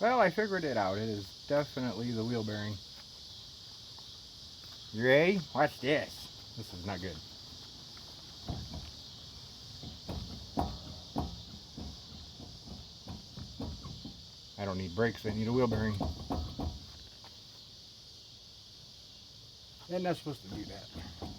Well, I figured it out. It is definitely the wheel bearing. You ready? Watch this. This is not good. I don't need brakes, I need a wheel bearing. And that's supposed to do that.